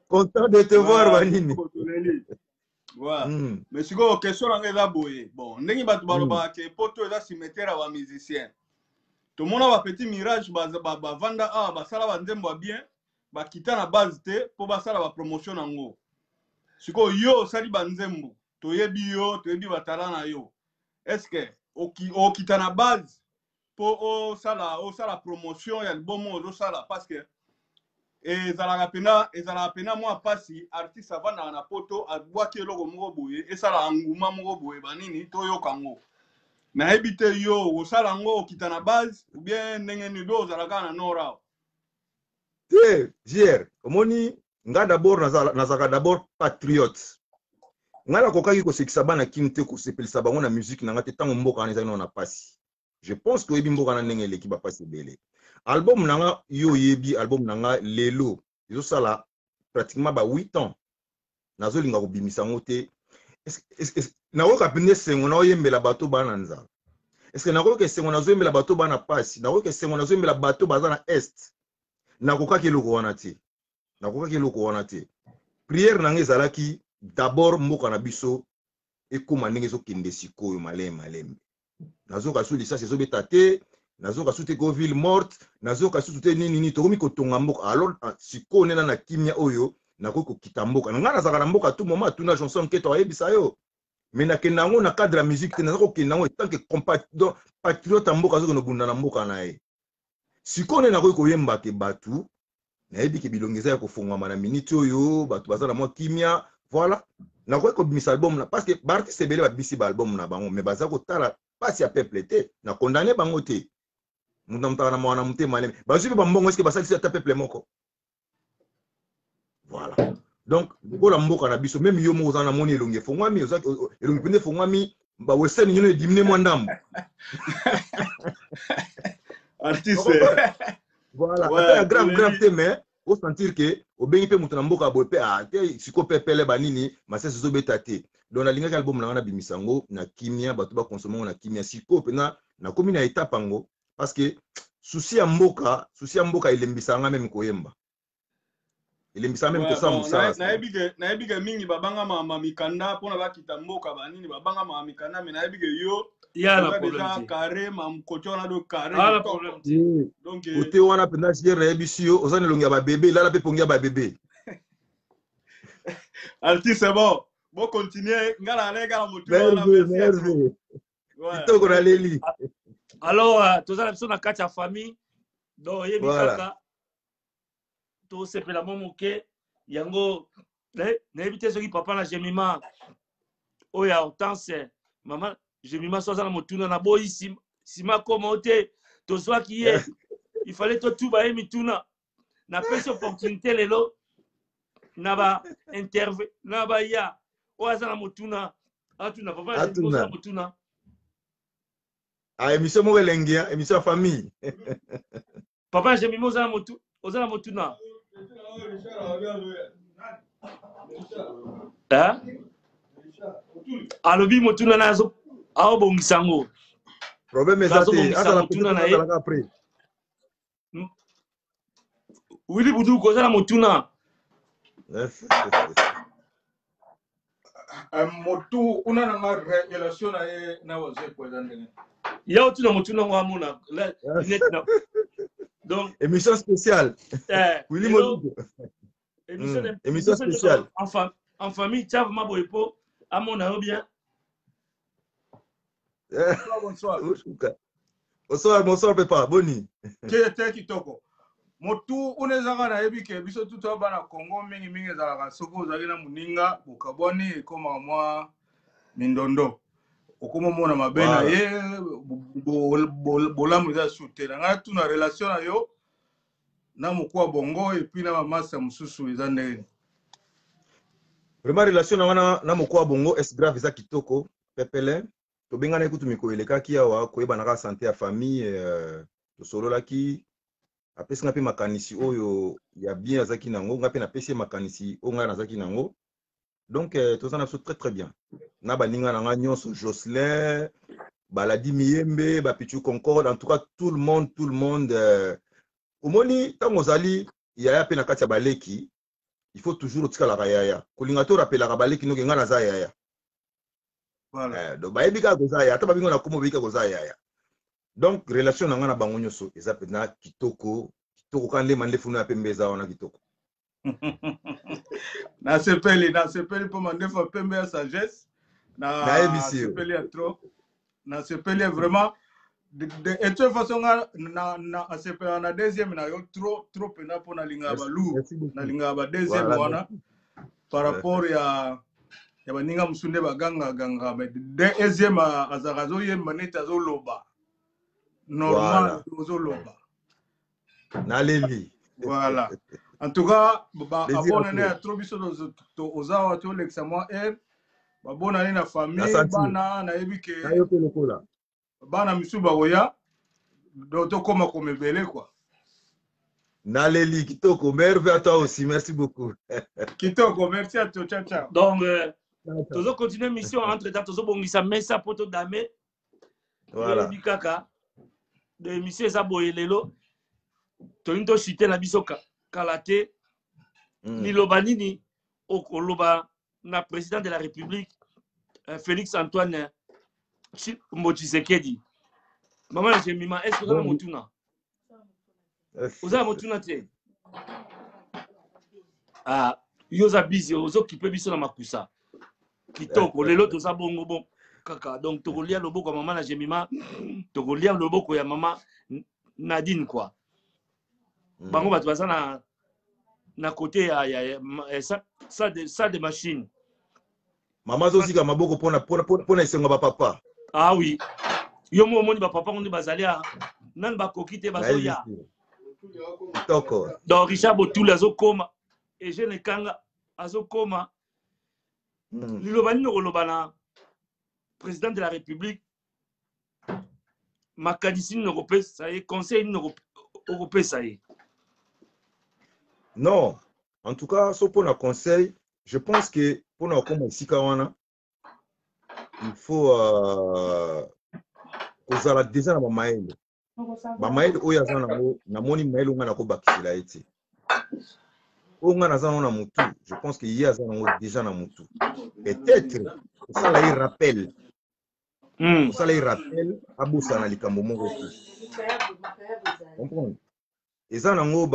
content de te voir Vanini ouais mais si go question nga za boye bon ndenge batu baloba ke poto eza cimetière wa musicien to mona ba petit mirage ba vanda a ba sala ba nzembo bien ba kita na base te po ba sala ba promotion nango. Siko yo sali banzembo toyebi batala na yo est-ce que o kitana base po o sala promotion ya bomo o sala parce que ezala pena moi pasi artiste avanda na poto abwaki eloko moko boye esala anguma moko boye banini to yo kango na ebite yo o sala ngo o kitana base ou bien ndenge ni do zala kana nora Hier omoni nga d'abord nazaka d'abord patriote nga la kokaki ko sekisa bana kinte ko sepelisa bango na musique na nga te tango mboka na ezali na pasi je pense que yebi mboka na ndenge leki ba pasi belé album na nga yo yebi album na nga lelo ezo sala pratiquement ba 8 ans nazo linga ko bimisa ngote na woka pende sengo na oyembela bato bana nzala est-ce que na woka sengo na zo yembela bato bana pasi na woka sengo na zo yembela bato bazana est na kokaki loko wana te prière na ngezalaki d'abord mboka na biso ekoma ndenge ezokende sikoyo malembe nazoka suli ça ezobeta te nazoka sute ko ville morte nazoka sute nini tokomi kotonga mboka alors siko nena na kimia oyo nakoki kokita mboka nga nazaka na mboka tout moment tuna chanson nketo ayebisa yo mais nakenda yango na cadre ya musique te naza kokenda yango tant que patriote mboka azoki nobunda na mboka na ye siko nena nakoki koyemba ke batu nayebi ke bilongi eza ya kofungwama na minute oyo batu baza na mwa kimia voilà nakoki kobimisa album na parce que baartiste ebele babimisi baalbum na bango mais baza kotala pasi ya peuple te na condamné bango te mutu amutaka na mwana motema leme bazwi mpe bambongo eske basalisi ata peuple moko voilà donc lokola mboka na biso même yo moko oza na moni elongi efongwami elongi mpenza efongwami bawestern nyono edimine mwa ndambo artiste voilà ata ya grave te mais osentir ke obengi mpe moto na mboka boye mpe te siko mpe pele banini masese ezobeta te donc nalingaki album na nga nabimisa yango na kimia bato bakonsome yango na kimia siko mpena nakomi na etape yango parce que susi ya mboka elembisa nga meme koyemba elembisa meme kosala mosala nayebi ke mingi babanga mamikanda mpona bakita mboka banini babanga mamikanda me nayebi ke yo déjà carré mamkoto wana do carré donc côté wana mpenza sier nayebisi yo oza na elongi ya babebe elala mpe pongi ya babebe artiste bon continue ngala alega motu wana merci kitoko na leli alors tozala biso na kati ya famille donc yebi kaka tosepela mo moke yango nayebi te soki papa na Jemima oyo ya Hortense mama Jemima so aza na motuna na boyi sima koma te tozwaki ye il fallait totuba ye mituna na pesi opportunité lelo na ba interview na ba ya oyo aza na motuna atuna papa na Jemima oza na motuna émission moko elengi émission ya famille papa Jemima oza na motuna alobi motuna nazo aobongisa yango problème eza te azala motuna na ye après Willy Buduku oza na motuna motu una na nga relation na ye na waze kweza ndenge ya otuna motuna ngo amona donc émission spéciale Willy Buduku émission spéciale en famille Tchave Maboyepo amona yo bien bonsoir papa boni te kitoko motu unezanga na yebi ke biso tuto bana Congo mingi ezalaka soko ozali na muninga bokabwani ekoma mwa mindondo okoma mona mabe na ye bolamu eza sute na ngai tuna relation na yo na mokwa bongo epi na mamasa mosusu eza ndenge vraiment relation na wana na mokwa bongo es grave eza kitoko pepele tobengana ekutu mikolo elekaki awa koyebana kaka sante ya famille tosololaki apesi nga mpe makanisi oyo ya bien azalaki nango nga mpe napesi ye makanisi oyo ngai nazalaki nango donc toza na biso très bien na baninga na nga nyonso Jocelyn baladi miyembe bapichu concorde en tout cas tout le monde omoni ntango ozali yaya mpe na kati ya baleki il faut toujours otikalaka yaya kolinga to orapelaka baleki noke ngai naza yaya donc bayebi kaka koza yaya ata babingo na komo obeyi kaka koza yaya donc relation na nga na bango nyonso eza mpena kitoko kaka ndema nde funu ya pembe eza wana kitoko nasepeli mpo mandefu ya pembe ya sagesse nasepeli ya trop nasepeli vraiment et de façon na asepela na deuxième na yo trop pena mpo nalingaka balu nalingaka ba deuxième wana par rapport ya baninga mosu nde baganga deuxième azalaka azoyemba neti azoloba normal ozoloba naleli voilà en tout cas abonane ya trop biso ozawa tolekisa mwa air babonane na famille bana nayebi ke bana misu bakoya tokoma komebele quoi naleli kitoko merve à toi aussi merci beaucoup kitoko merci à toi ciao donc tozo continuer mission entre temps tozo bongisa mesa poto dame voilà bikaka de mission eza boye lelo tolinto chite na biso kalate liloba nini okoloba na président de la République Félix Antoine Tshisekedi Maman na Jemima, est-ce que vous avez motuna? Vous avez motuna te? Ah, yoza busy, ozo kipe biso na makusa. Kitoko, lelo toza bongo bon kaka. Donc tokolia loboko maman na Jemima, tokolia loboko ya maman Nadine quoi. Bango bato baza na côté ya ça de machine. Maman zozika maboko pona isenga ba papa. Ah oui. Yo mo moni ba papa ngondi bazalia nan ba kokite bazoya. Toko. Donc Richard Botoula azokoma et je ne kanga azokoma. Lilobani no kolobana président de la République makanisi européen ça est conseil européen ça est. Non, en tout cas, so pour le conseil, je pense que pour nous comme ici il faut kozala déjà na bamaele. Bamaele oyo aza nango na moni maele nga na ko bakisela ete. O nga naza na mutu, je pense que hier aza nango déjà na mutu. Peut-être ça la rappel. Ça la rappel abusa na likambo moko te. Comprendre? Eza nango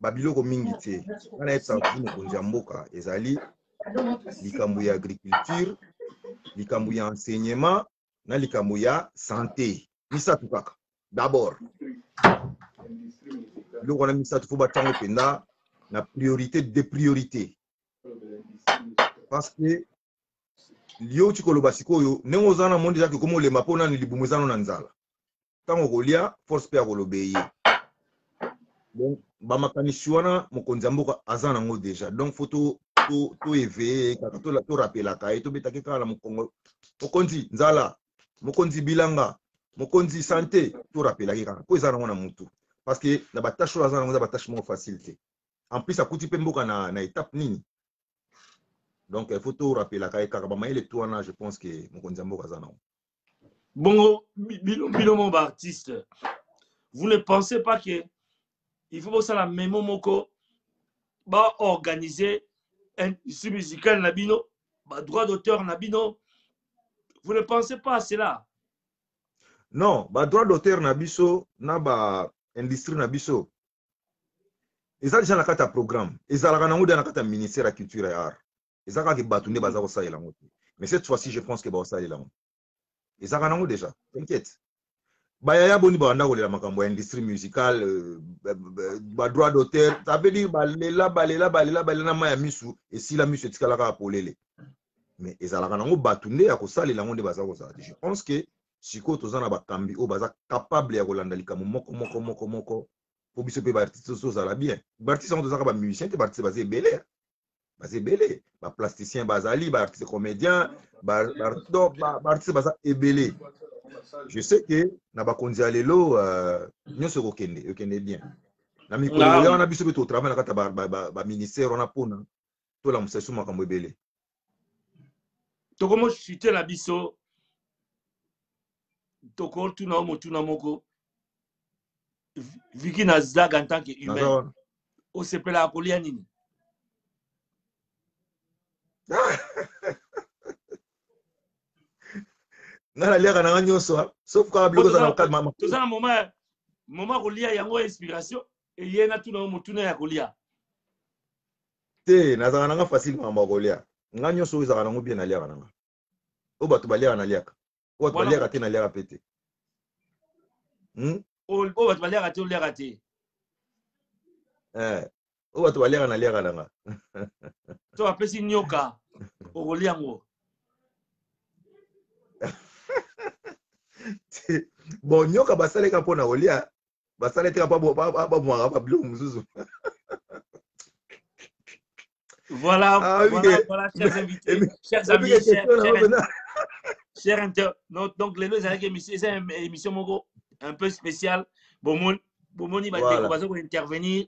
babiloko mingi te. Wana epsa mokonzi ya mboka ezali likambo ya agriculture, likambo ya enseignement na likambo ya santé. Misatu kaka. D'abord. Biloko wana misatu fo batango penda na priorité des priorités. Parce que liyo chikoloba sikoyo nengo zana monde jake komo le mapona ni libumuzano na nzala. Tango kolia force pe akolobeye. Donc bamakanisi wana mokonzi ya mboka aza nango déjà. Donc faut to éveiller kaka to rappela ka to betake kala na mokongo. Mokonzi nzala, mokonzi bilanga, mokonzi santé to rappela kaka. Po eza nango na mutu. Parce que na batache aza nango za batache mo facilité. En plus ça coûte pe mboka na étape nini. Donc il faut tout rappeler la kaka ba maile to wana je pense que mokonzi ya mboka aza nango. Bongo bilomo ba artiste. Vous ne pensez pas que il faut que la même moko ba organiser un musical nabino, ba droit d'auteur nabino. Vous ne pensez pas à cela? Non, ba droit d'auteur nabiso na ba industrie nabiso. Eza déjà na kata programme. Eza la kanango na kata ministère de la culture et art. Eza ka ke batunde baza ko salela ngo. Mais cette fois-ci je pense que ba salela ngo. Eza kanango déjà. T'inquiète. Bayaya boni ba ndako la makambo ya industrie musicale ba droit d'auteur ça veut dire balela na maya misu et si la misu etikala ka polele mais ezala kanango batunde ya ko salela ngo de baza ko sa je pense que siko tozana bakambi o baza capable ya kolanda likambo moko po biso pe ba artiste so za la bien ba artiste on tozaka ba musicien te ba artiste bazé belé ba plasticien bazali ba artiste comédien ba artiste baza ebelé. Je sais que na bakonzi alelo nyonso okende bien. Na mikolo ya wana biso beto travail na kata ba ministère on a pona to la musesu makambo ebele. To komo chiter la biso to ko tuna motuna moko Viki na zaga en tant que humain. O sepela akolia nini? Nala lia kana nyonso sauf ka biloko za na kata mama. To za moment kolia yango inspiration et yena tuna motuna ya kolia. Te na za nga facile mama kolia. Nga nyonso za kana ngo bien na lia kana. O bato balia na liaka. O bato balia te na lia pete. O bato balia te o lia te. O bato balia na lia kana. To apesi nyoka o kolia ngo. Bon nyoka basaleka pona kolia basaleka pa mwaka biloko mususu. Voilà, chers invités, chers amis, chers internautes. Donc, les deux c'est une émission un peu spéciale. Bomoni va intervenir.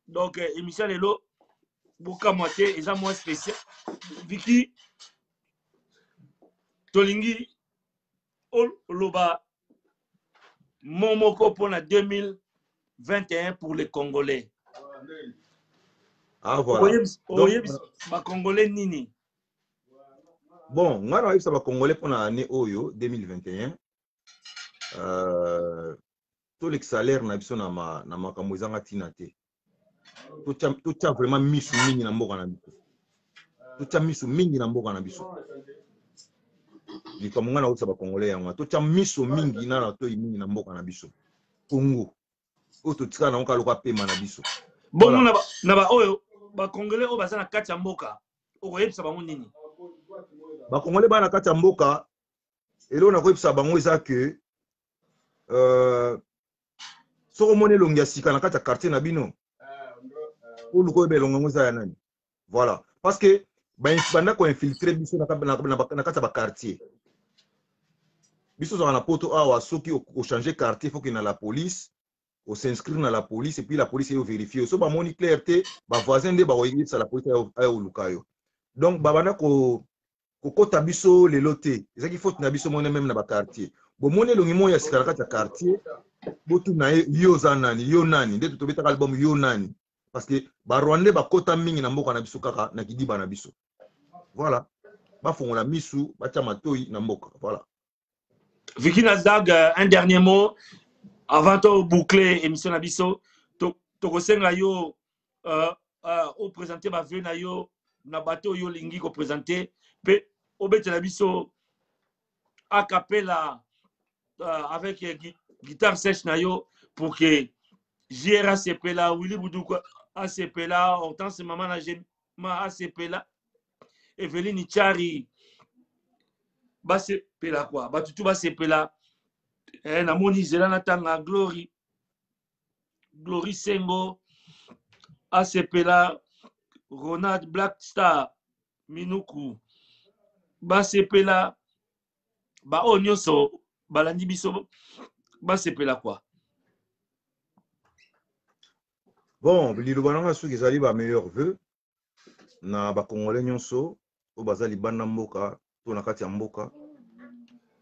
Donc, émission lelo boka moitié et moins spécial. Viki Tolingi Oloba Momoko pour la 2021 pour les Congolais. Ah voilà. Donc, Congolais nini. Bon, ngana ça va congolais pour l'année Oyo 2021. Tout le salaire na biso na makambo ezanga tina te. Tout vraiment misu mingi na mboka na biso. Tout misu mingi na mboka na biso. Likambo ngana ça va congolais yango. Tout misu mingi na to mingi na mboka na biso. Congo. Oto tika na onka loka pema na biso. Bon na ba oyo ba congolais o bazana kati ya mboka. Okoyebisa bango nini? Ba congolais ba na kati ya mboka elo na koyebisa bango eza que soko mone longi ya sika na kati ya quartier na bino. Ou luko ebe longo za ya nani? Voilà. Parce que banda ko infiltrer biso na kati ya quartier. Biso za na poto awa soki o changer quartier faut que na la police on s'inscrire dans la police et puis la police est vérifiée. So ba moni clarté, ba voisin de ba oyebisa la police a olukayo. Donc babana ko kota biso le loté. C'est qu'il faut na biso mona même na ba quartier. Bo moni longi mo ya sika kati ya quartier, botu na yo zanani, yo nani, nde to beta album yo nani. Parce que ba Rwandais ba kota mingi na mboka na biso kaka na kidiba na biso. Voilà. Ba fongola misu, ba tia matoi na mboka. Voilà. Vicky Nazdag, un dernier mot. Avant de boucler l'émission Nabiso, Tokosenga yo au présenter ma vue na yo na bateau yo lingi ko présenter pe obete Nabiso a cappella avec guitare sèche na yo pour que JR ACP là Willy Boudou ACP là Hortense maman na ma ACP là Evelyne Chari ba CP là quoi ba tutu ba CP là na moni zela na tanga Glory Sengo ACP là Ronald Black Star Minuku ba CP là ba onyoso balandi biso ba CP là quoi. Bon, lilobananga soki ezali ba meilleur vœu na ba congolais nyonso o bazali bana mboka to na kati ya mboka.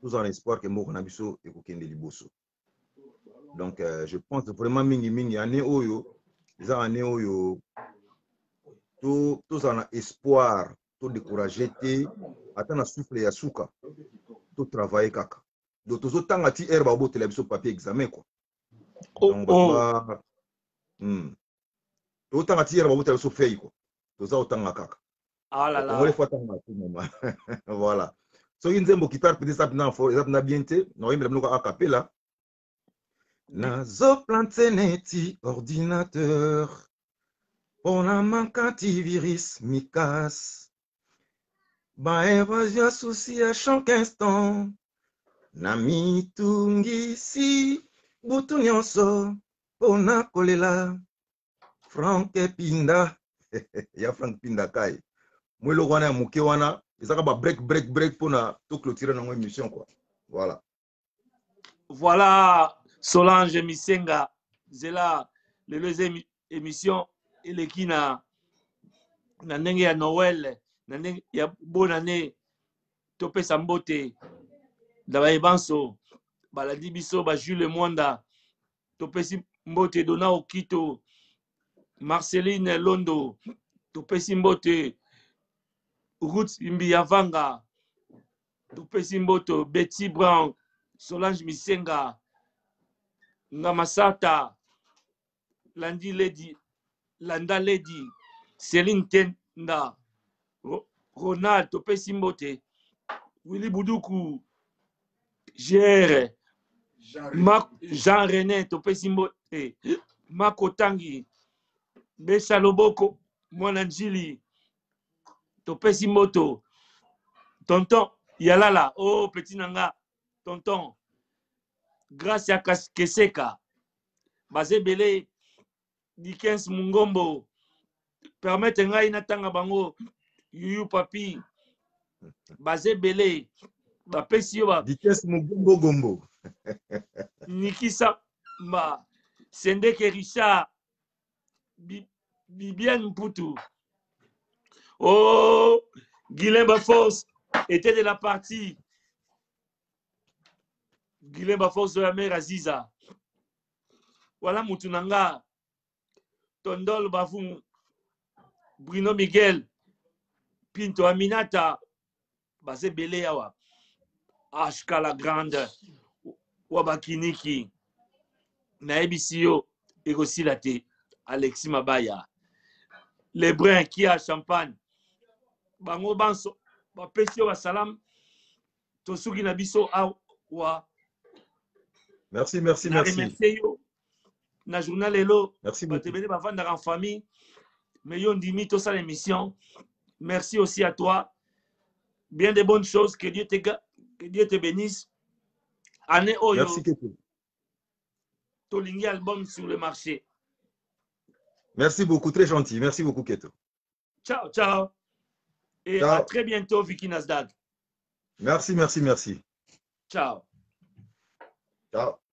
Nous avons l'espoir que mboka na biso ekokende liboso. Donc je pense vraiment mingi année oyo eza année oyo tous en espoir to décourager te ata na souffle ya suka to travailler kaka. Donc tozo tanga ti herba obotela biso papier examen quoi. Donc to tanga ti herba obotela biso feuille quoi. Toza otanga kaka. Ah là là. On les fois tanga tout moment. Voilà. So nzembo guitare peut-être na bien te no yimbe mnuko a cappella. Nazo planté neti ordinateur. On a manqué antivirus Micas. Ba évasion souci à chaque instant. Nami tungisi butu nyonso pona kolela. Frank Pinda. Ya Frank Pinda kai. Mwelo wana muke wana ezaka ba break pour na to clôturer dans émission quoi. Voilà. Voilà Solange Misenga zela le deuxième émission eleki na ndenge ya Noël na ndenge ya bonne année topesa mbote na bayebanso balandi biso ba Jules Mwanda topesi mbote Dona Okito Marceline Londo topesi mbote Ruth Mbiyavanga topesi mboto Betty Brown Solange Misenga Ngamasata Landa Lady Céline Tenda Ronald topesi mbote Willy Boudoukou GR Jean René topesi mbote Makotangi Besa Loboko Mwananjili topesi moto tonton Yalala oh petit nanga tonton grâce à Keseka bazebele Dickens Mungombo permettre ngai natanga bango yuyu papi bazebele bapesi yo ba Dickens Mungombo gombo Nikisa ma Sendeke Richard Bibiane Mputu oh Guilain Bafos était de la partie. Guilain Bafos de la mère Aziza. Voilà Moutunanga. Tondol Bafou. Bruno Miguel. Pinto Aminata. Basé belé yawa. Ashka la grande. Wabakiniki. Naebisio. Egosilate. Alexis Mabaya. Les Bruns qui a champagne. Bango banso. Bapesio salam. Tosuki nabiso awa. Merci, merci, merci. Na journal Hello. Merci beaucoup. En famille. Mais yon dimi tout ça l'émission. Merci aussi à toi. Bien de bonnes choses. Que Dieu te bénisse. Année Oyo. Merci Keto. Tolingi album sur le marché. Merci beaucoup, très gentil. Merci beaucoup Keto. Ciao, ciao. Et ciao. À très bientôt, Vicky Nasdaq. Merci, merci, merci. Ciao. Ciao.